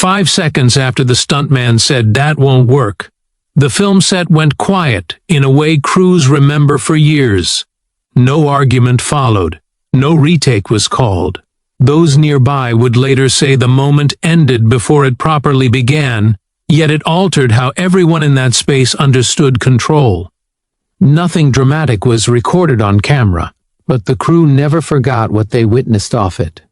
5 seconds after the stuntman said that won't work, the film set went quiet in a way crews remember for years. No argument followed. No retake was called. Those nearby would later say the moment ended before it properly began, yet it altered how everyone in that space understood control. Nothing dramatic was recorded on camera, but the crew never forgot what they witnessed off it.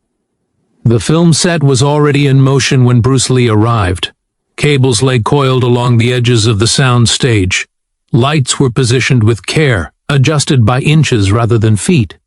The film set was already in motion when Bruce Lee arrived. Cables lay coiled along the edges of the sound stage. Lights were positioned with care, adjusted by inches rather than feet.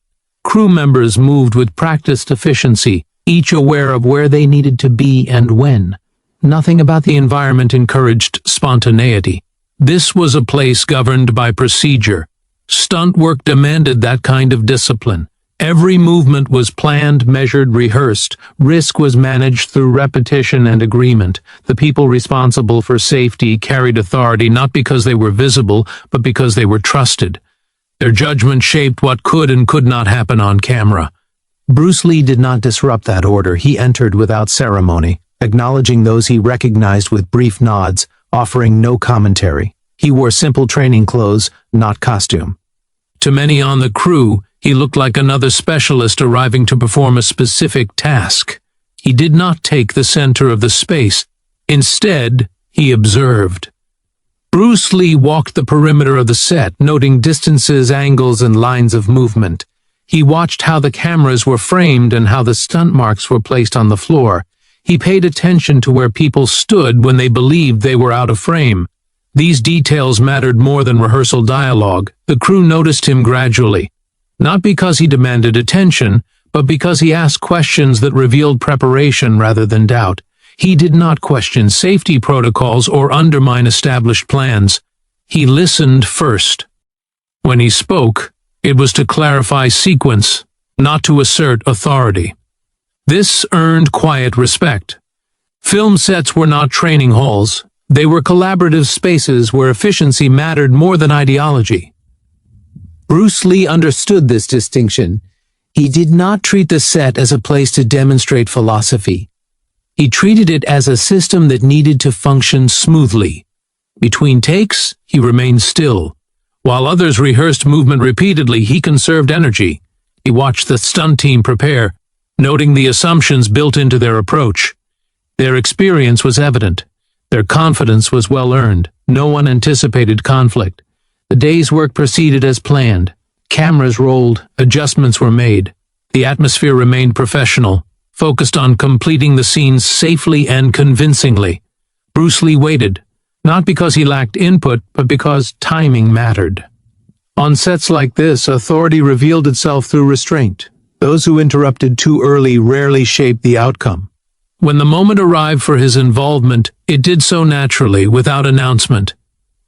Crew members moved with practiced efficiency, each aware of where they needed to be and when. Nothing about the environment encouraged spontaneity. This was a place governed by procedure. Stunt work demanded that kind of discipline. Every movement was planned, measured, rehearsed. Risk was managed through repetition and agreement. The people responsible for safety carried authority not because they were visible, but because they were trusted. Their judgment shaped what could and could not happen on camera. Bruce Lee did not disrupt that order. He entered without ceremony, acknowledging those he recognized with brief nods, offering no commentary. He wore simple training clothes, not costume. To many on the crew, he looked like another specialist arriving to perform a specific task. He did not take the center of the space. Instead, he observed. Bruce Lee walked the perimeter of the set, noting distances, angles, and lines of movement. He watched how the cameras were framed and how the stunt marks were placed on the floor. He paid attention to where people stood when they believed they were out of frame. These details mattered more than rehearsal dialogue. The crew noticed him gradually. Not because he demanded attention, but because he asked questions that revealed preparation rather than doubt. He did not question safety protocols or undermine established plans. He listened first. When he spoke, it was to clarify sequence, not to assert authority. This earned quiet respect. Film sets were not training halls. They were collaborative spaces where efficiency mattered more than ideology. Bruce Lee understood this distinction. He did not treat the set as a place to demonstrate philosophy. He treated it as a system that needed to function smoothly. Between takes, he remained still. While others rehearsed movement repeatedly, he conserved energy. He watched the stunt team prepare, noting the assumptions built into their approach. Their experience was evident. Their confidence was well earned. No one anticipated conflict. The day's work proceeded as planned. Cameras rolled, adjustments were made. The atmosphere remained professional, focused on completing the scenes safely and convincingly. Bruce Lee waited, not because he lacked input, but because timing mattered. On sets like this, authority revealed itself through restraint. Those who interrupted too early rarely shaped the outcome. When the moment arrived for his involvement, it did so naturally, without announcement.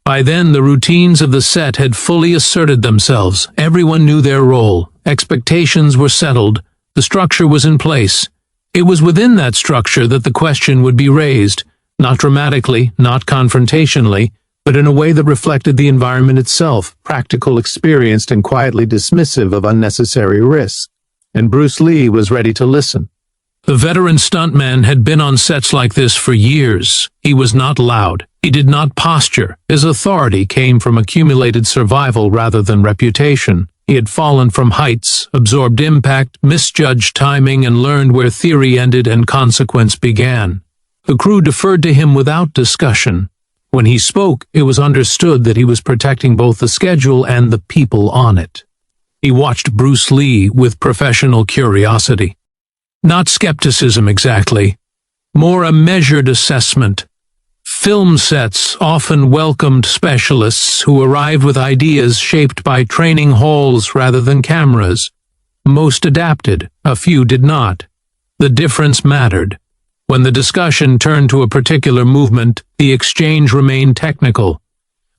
By then, the routines of the set had fully asserted themselves. Everyone knew their role. Expectations were settled. The structure was in place. It was within that structure that the question would be raised, not dramatically, not confrontationally, but in a way that reflected the environment itself, practical, experienced, and quietly dismissive of unnecessary risk. And Bruce Lee was ready to listen. The veteran stuntman had been on sets like this for years. He was not loud. He did not posture. His authority came from accumulated survival rather than reputation. He had fallen from heights, absorbed impact, misjudged timing, and learned where theory ended and consequence began. The crew deferred to him without discussion. When he spoke, it was understood that he was protecting both the schedule and the people on it. He watched Bruce Lee with professional curiosity. Not skepticism exactly, more a measured assessment. Film sets often welcomed specialists who arrived with ideas shaped by training halls rather than cameras. Most adapted, a few did not. The difference mattered. When the discussion turned to a particular movement, the exchange remained technical.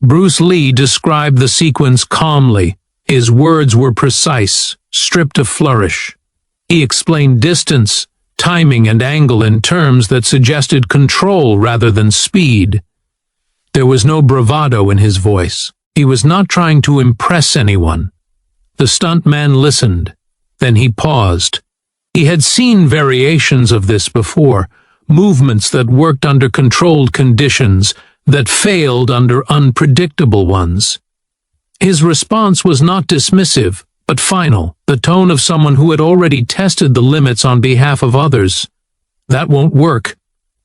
Bruce Lee described the sequence calmly. His words were precise, stripped of flourish. He explained distance, timing, and angle in terms that suggested control rather than speed. There was no bravado in his voice. He was not trying to impress anyone. The stuntman listened. Then he paused. He had seen variations of this before, movements that worked under controlled conditions, that failed under unpredictable ones. His response was not dismissive, but final, the tone of someone who had already tested the limits on behalf of others. "That won't work."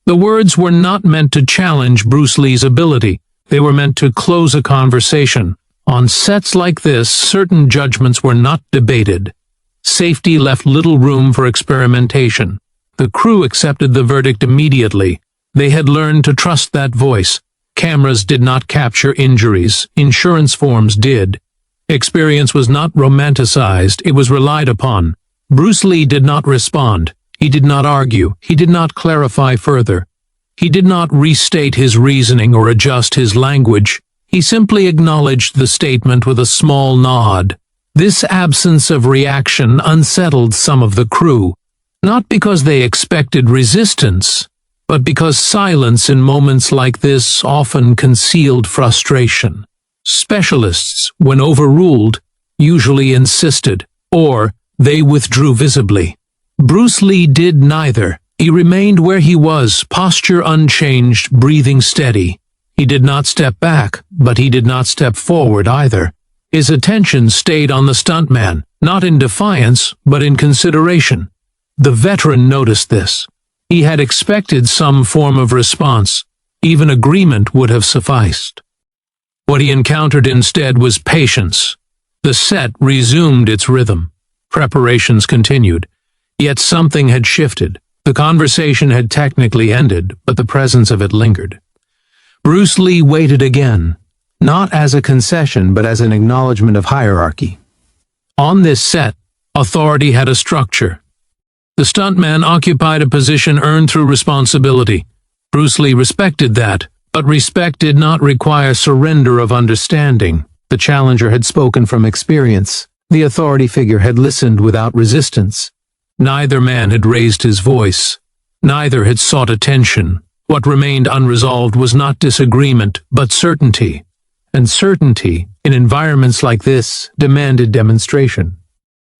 The words were not meant to challenge Bruce Lee's ability. They were meant to close a conversation. On sets like this, certain judgments were not debated. Safety left little room for experimentation. The crew accepted the verdict immediately. They had learned to trust that voice. Cameras did not capture injuries. Insurance forms did. Experience was not romanticized. It was relied upon. Bruce Lee did not respond. He did not argue. He did not clarify further. He did not restate his reasoning or adjust his language. He simply acknowledged the statement with a small nod. This absence of reaction unsettled some of the crew, not because they expected resistance, but because silence in moments like this often concealed frustration. Specialists, when overruled, usually insisted, or they withdrew visibly. Bruce Lee did neither. He remained where he was, posture unchanged, breathing steady. He did not step back, but he did not step forward either. His attention stayed on the stuntman, not in defiance, but in consideration. The veteran noticed this. He had expected some form of response. Even agreement would have sufficed. What he encountered instead was patience. The set resumed its rhythm. Preparations continued. Yet something had shifted. The conversation had technically ended, but the presence of it lingered. Bruce Lee waited again, not as a concession but as an acknowledgement of hierarchy. On this set, authority had a structure. The stuntman occupied a position earned through responsibility. Bruce Lee respected that, but respect did not require surrender of understanding. The challenger had spoken from experience. The authority figure had listened without resistance. Neither man had raised his voice. Neither had sought attention. What remained unresolved was not disagreement, but certainty. And certainty, in environments like this, demanded demonstration.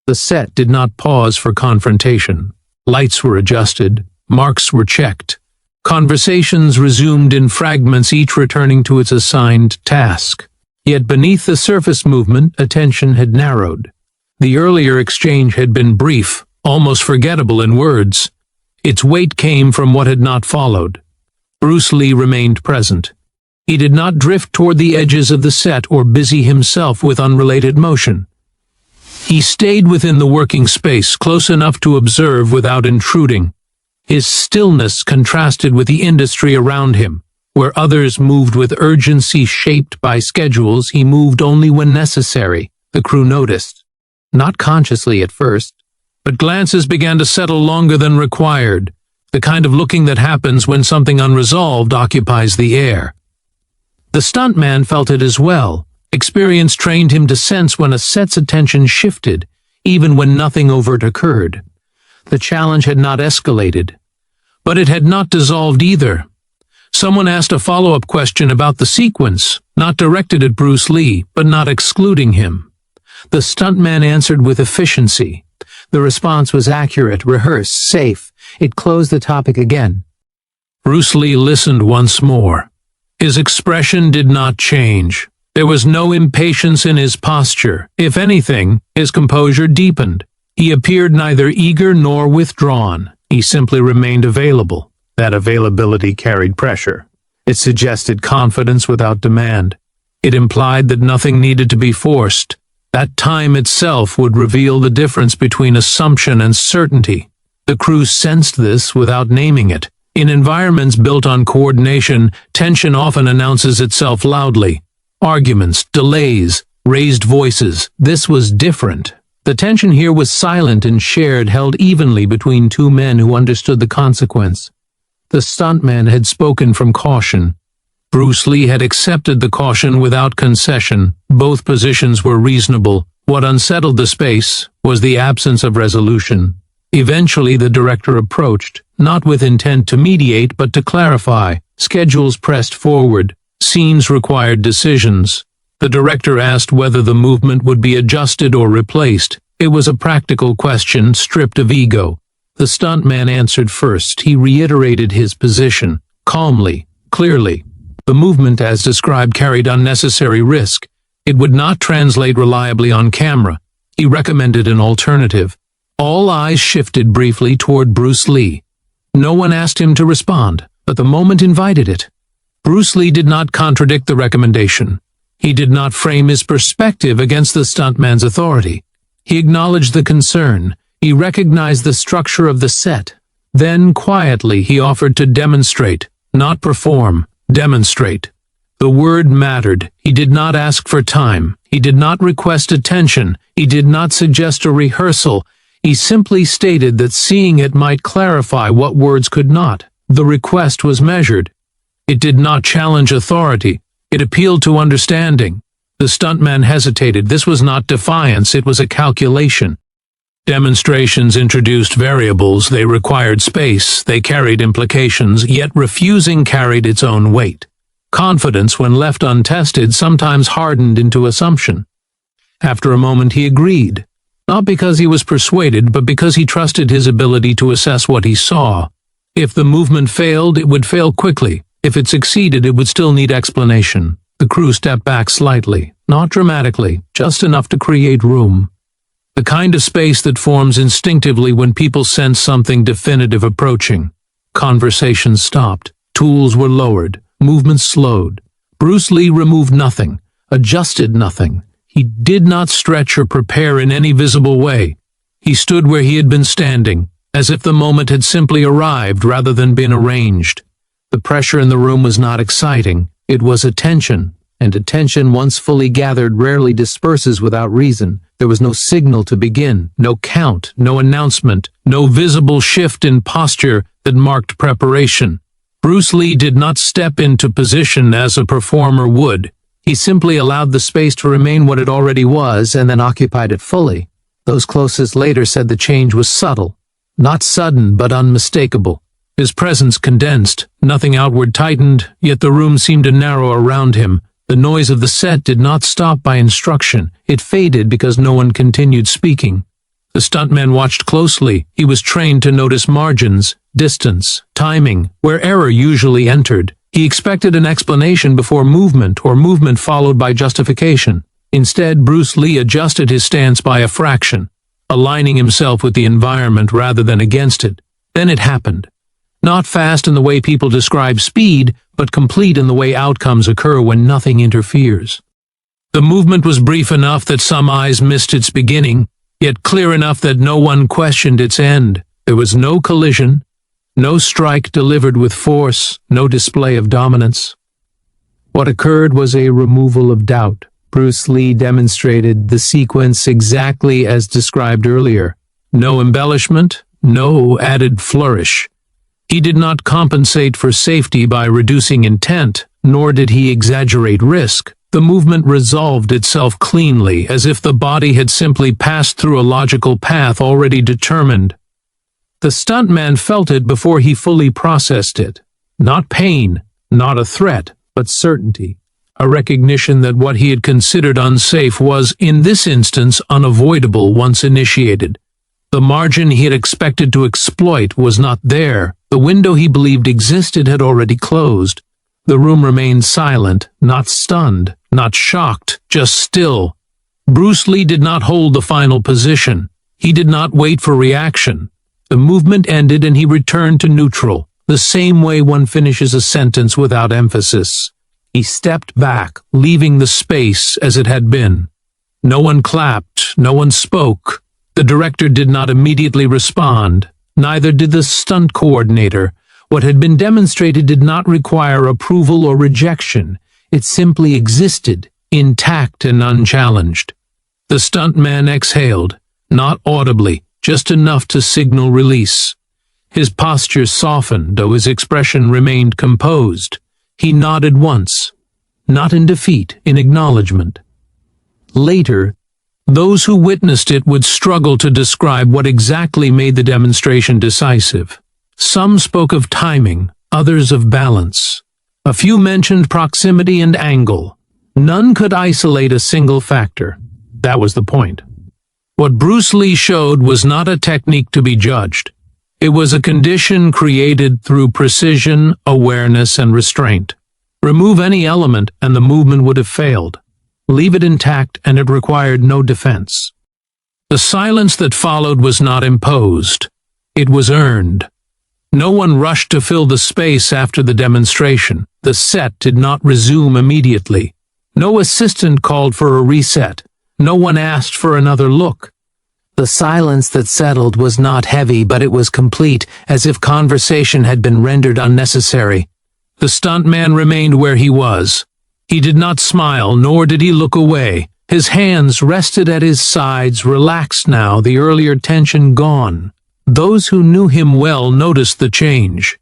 The set did not pause for confrontation. Lights were adjusted. Marks were checked. Conversations resumed in fragments, each returning to its assigned task. Yet beneath the surface movement, attention had narrowed. The earlier exchange had been brief, almost forgettable in words. Its weight came from what had not followed. Bruce Lee remained present. He did not drift toward the edges of the set or busy himself with unrelated motion. He stayed within the working space, close enough to observe without intruding. His stillness contrasted with the industry around him. Where others moved with urgency shaped by schedules, he moved only when necessary. The crew noticed. Not consciously at first, but glances began to settle longer than required. The kind of looking that happens when something unresolved occupies the air. The stuntman felt it as well. Experience trained him to sense when a set's attention shifted, even when nothing overt occurred. The challenge had not escalated, but it had not dissolved either. Someone asked a follow-up question about the sequence, not directed at Bruce Lee, but not excluding him. The stuntman answered with efficiency. The response was accurate, rehearsed, safe. It closed the topic again. Bruce Lee listened once more. His expression did not change. There was no impatience in his posture. If anything, his composure deepened. He appeared neither eager nor withdrawn. He simply remained available. That availability carried pressure. It suggested confidence without demand. It implied that nothing needed to be forced. That time itself would reveal the difference between assumption and certainty. The crew sensed this without naming it. In environments built on coordination, tension often announces itself loudly. Arguments, delays, raised voices. This was different. The tension here was silent and shared, held evenly between two men who understood the consequence. The stuntman had spoken from caution. Bruce Lee had accepted the caution without concession. Both positions were reasonable. What unsettled the space was the absence of resolution. Eventually the director approached, not with intent to mediate but to clarify. Schedules pressed forward. Scenes required decisions. The director asked whether the movement would be adjusted or replaced. It was a practical question stripped of ego. The stuntman answered first. He reiterated his position, calmly, clearly. The movement, as described, carried unnecessary risk. It would not translate reliably on camera. He recommended an alternative. All eyes shifted briefly toward Bruce Lee. No one asked him to respond, but the moment invited it. Bruce Lee did not contradict the recommendation. He did not frame his perspective against the stuntman's authority. He acknowledged the concern. He recognized the structure of the set. Then, quietly, he offered to demonstrate, not perform, demonstrate. The word mattered. He did not ask for time. He did not request attention. He did not suggest a rehearsal. He simply stated that seeing it might clarify what words could not. The request was measured. It did not challenge authority. It appealed to understanding. The stuntman hesitated. This was not defiance, it was a calculation. Demonstrations introduced variables, they required space, they carried implications, yet refusing carried its own weight. Confidence, when left untested, sometimes hardened into assumption. After a moment he agreed, not because he was persuaded, but because he trusted his ability to assess what he saw. If the movement failed, it would fail quickly. If it succeeded, it would still need explanation. The crew stepped back slightly, not dramatically, just enough to create room. The kind of space that forms instinctively when people sense something definitive approaching. Conversations stopped. Tools were lowered. Movement slowed. Bruce Lee removed nothing, adjusted nothing. He did not stretch or prepare in any visible way. He stood where he had been standing, as if the moment had simply arrived rather than been arranged. The pressure in the room was not exciting. It was attention, and attention once fully gathered rarely disperses without reason. There was no signal to begin, no count, no announcement, no visible shift in posture that marked preparation. Bruce Lee did not step into position as a performer would. He simply allowed the space to remain what it already was and then occupied it fully. Those closest later said the change was subtle, not sudden but unmistakable. His presence condensed, nothing outward tightened, yet the room seemed to narrow around him. The noise of the set did not stop by instruction. It faded because no one continued speaking. The stuntman watched closely. He was trained to notice margins, distance, timing, where error usually entered. He expected an explanation before movement, or movement followed by justification. Instead, Bruce Lee adjusted his stance by a fraction, aligning himself with the environment rather than against it. Then it happened. Not fast in the way people describe speed, but complete in the way outcomes occur when nothing interferes. The movement was brief enough that some eyes missed its beginning, yet clear enough that no one questioned its end. There was no collision, no strike delivered with force, no display of dominance. What occurred was a removal of doubt. Bruce Lee demonstrated the sequence exactly as described earlier. No embellishment, no added flourish. He did not compensate for safety by reducing intent, nor did he exaggerate risk. The movement resolved itself cleanly, as if the body had simply passed through a logical path already determined. The stuntman felt it before he fully processed it. Not pain, not a threat, but certainty. A recognition that what he had considered unsafe was, in this instance, unavoidable once initiated. The margin he had expected to exploit was not there. The window he believed existed had already closed. The room remained silent, not stunned, not shocked, just still. Bruce Lee did not hold the final position. He did not wait for reaction. The movement ended and he returned to neutral, the same way one finishes a sentence without emphasis. He stepped back, leaving the space as it had been. No one clapped, no one spoke. The director did not immediately respond. Neither did the stunt coordinator. What had been demonstrated did not require approval or rejection. It simply existed, intact and unchallenged. The stuntman exhaled, not audibly, just enough to signal release. His posture softened, though his expression remained composed. He nodded once, not in defeat, in acknowledgement. Later, those who witnessed it would struggle to describe what exactly made the demonstration decisive. Some spoke of timing, others of balance. A few mentioned proximity and angle. None could isolate a single factor. That was the point. What Bruce Lee showed was not a technique to be judged. It was a condition created through precision, awareness, and restraint. Remove any element and the movement would have failed. Leave it intact and it required no defense. The silence that followed was not imposed. It was earned. No one rushed to fill the space after the demonstration. The set did not resume immediately. No assistant called for a reset. No one asked for another look. The silence that settled was not heavy, but it was complete, as if conversation had been rendered unnecessary. The stuntman remained where he was. He did not smile, nor did he look away. His hands rested at his sides, relaxed now, the earlier tension gone. Those who knew him well noticed the change.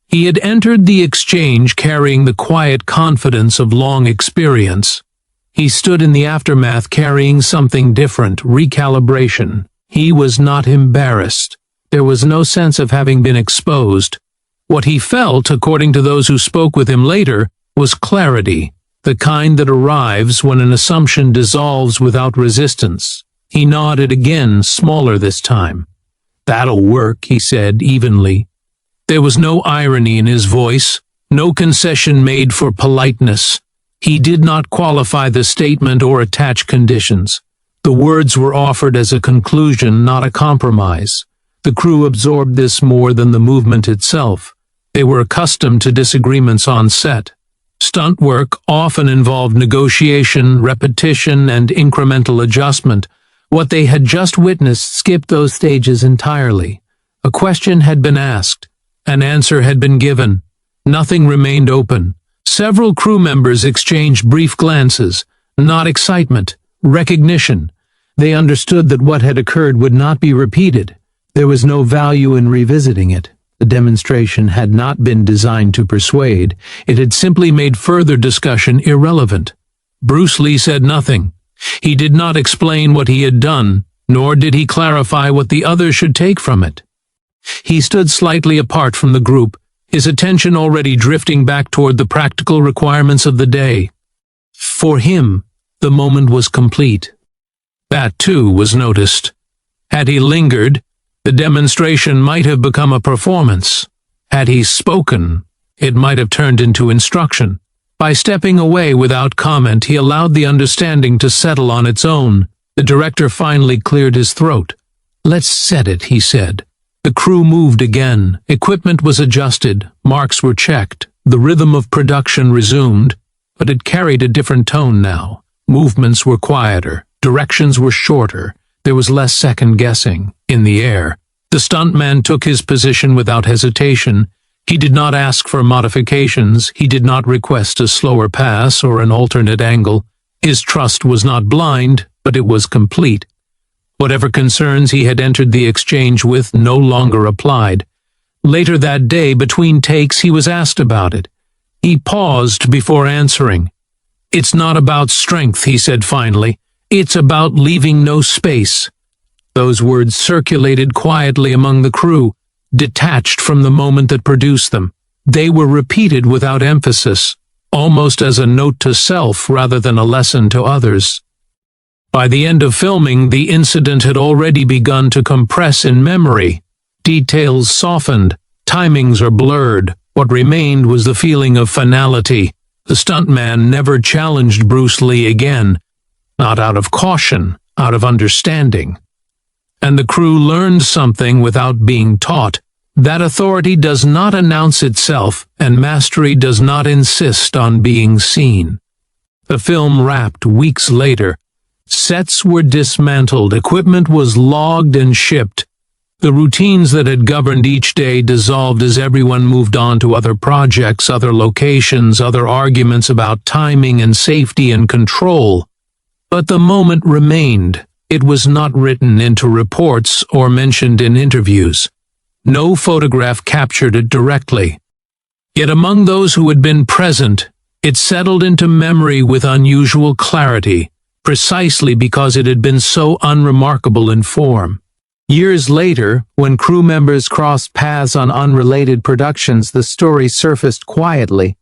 He had entered the exchange carrying the quiet confidence of long experience. He stood in the aftermath carrying something different, recalibration. He was not embarrassed. There was no sense of having been exposed. What he felt, according to those who spoke with him later, was clarity, the kind that arrives when an assumption dissolves without resistance. He nodded again, smaller this time. "That'll work," he said evenly. There was no irony in his voice, no concession made for politeness. He did not qualify the statement or attach conditions. The words were offered as a conclusion, not a compromise. The crew absorbed this more than the movement itself. They were accustomed to disagreements on set. Stunt work often involved negotiation, repetition, and incremental adjustment. What they had just witnessed skipped those stages entirely. A question had been asked. An answer had been given. Nothing remained open. Several crew members exchanged brief glances, not excitement, recognition. They understood that what had occurred would not be repeated. There was no value in revisiting it. The demonstration had not been designed to persuade. It had simply made further discussion irrelevant. Bruce Lee said nothing. He did not explain what he had done, nor did he clarify what the others should take from it. He stood slightly apart from the group, his attention already drifting back toward the practical requirements of the day. For him, the moment was complete. That, too, was noticed. Had he lingered, the demonstration might have become a performance. Had he spoken, it might have turned into instruction. By stepping away without comment, he allowed the understanding to settle on its own. The director finally cleared his throat. "Let's set it," he said. The crew moved again. Equipment was adjusted. Marks were checked. The rhythm of production resumed, but it carried a different tone now. Movements were quieter. Directions were shorter. There was less second-guessing. In the air, the stuntman took his position without hesitation. He did not ask for modifications. He did not request a slower pass or an alternate angle. His trust was not blind, but it was complete. Whatever concerns he had entered the exchange with no longer applied. Later that day, between takes, he was asked about it. He paused before answering. "It's not about strength," he said finally. "It's about leaving no space." Those words circulated quietly among the crew, detached from the moment that produced them. They were repeated without emphasis, almost as a note to self rather than a lesson to others. By the end of filming, the incident had already begun to compress in memory. Details softened, timings are blurred. What remained was the feeling of finality. The stuntman never challenged Bruce Lee again, not out of caution, out of understanding. And the crew learned something without being taught. That authority does not announce itself, and mastery does not insist on being seen. The film wrapped weeks later. Sets were dismantled, equipment was logged and shipped. The routines that had governed each day dissolved as everyone moved on to other projects, other locations, other arguments about timing and safety and control. But the moment remained. It was not written into reports or mentioned in interviews. No photograph captured it directly. Yet among those who had been present, it settled into memory with unusual clarity. Precisely because it had been so unremarkable in form. Years later, when crew members crossed paths on unrelated productions, the story surfaced quietly,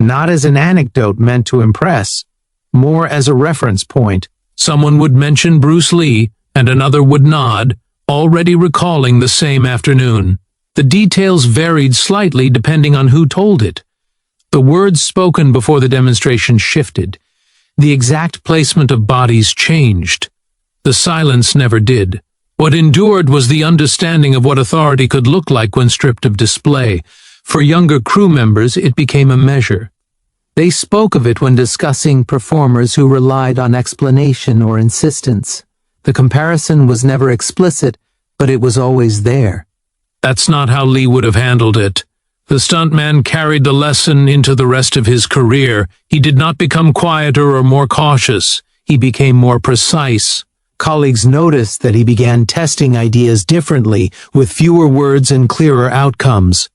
not as an anecdote meant to impress, more as a reference point. Someone would mention Bruce Lee, and another would nod, already recalling the same afternoon. The details varied slightly depending on who told it. The words spoken before the demonstration shifted. The exact placement of bodies changed. The silence never did. What endured was the understanding of what authority could look like when stripped of display. For younger crew members, it became a measure. They spoke of it when discussing performers who relied on explanation or insistence. The comparison was never explicit, but it was always there. That's not how Lee would have handled it. The stuntman carried the lesson into the rest of his career. He did not become quieter or more cautious. He became more precise. Colleagues noticed that he began testing ideas differently, with fewer words and clearer outcomes.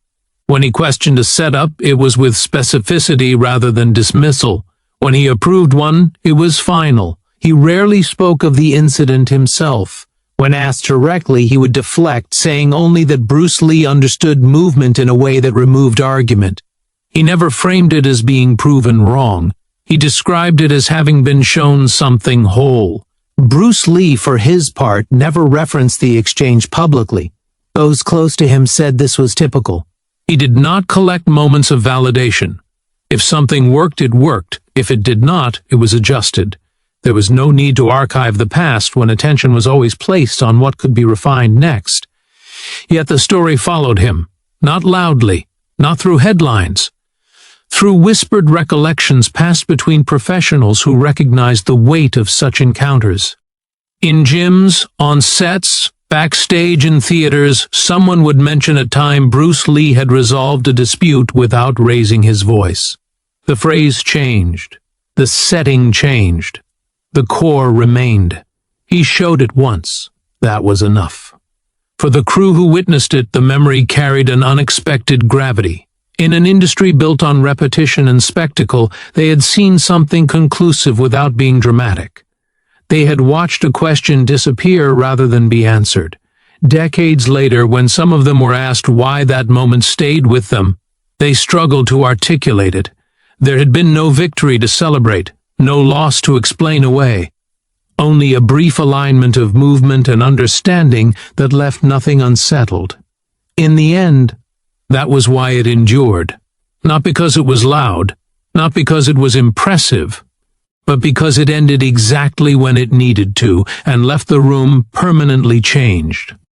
When he questioned a setup, it was with specificity rather than dismissal. When he approved one, it was final. He rarely spoke of the incident himself. When asked directly, he would deflect, saying only that Bruce Lee understood movement in a way that removed argument. He never framed it as being proven wrong. He described it as having been shown something whole. Bruce Lee, for his part, never referenced the exchange publicly. Those close to him said this was typical. He did not collect moments of validation. If something worked, it worked. If it did not, it was adjusted. There was no need to archive the past when attention was always placed on what could be refined next. Yet the story followed him, not loudly, not through headlines, through whispered recollections passed between professionals who recognized the weight of such encounters. In gyms, on sets, backstage in theaters, someone would mention a time Bruce Lee had resolved a dispute without raising his voice. The phrase changed. The setting changed. The core remained. He showed it once. That was enough. For the crew who witnessed it, the memory carried an unexpected gravity. In an industry built on repetition and spectacle, they had seen something conclusive without being dramatic. They had watched a question disappear rather than be answered. Decades later, when some of them were asked why that moment stayed with them, they struggled to articulate it. There had been no victory to celebrate, no loss to explain away. Only a brief alignment of movement and understanding that left nothing unsettled. In the end, that was why it endured. Not because it was loud, not because it was impressive, but because it ended exactly when it needed to and left the room permanently changed.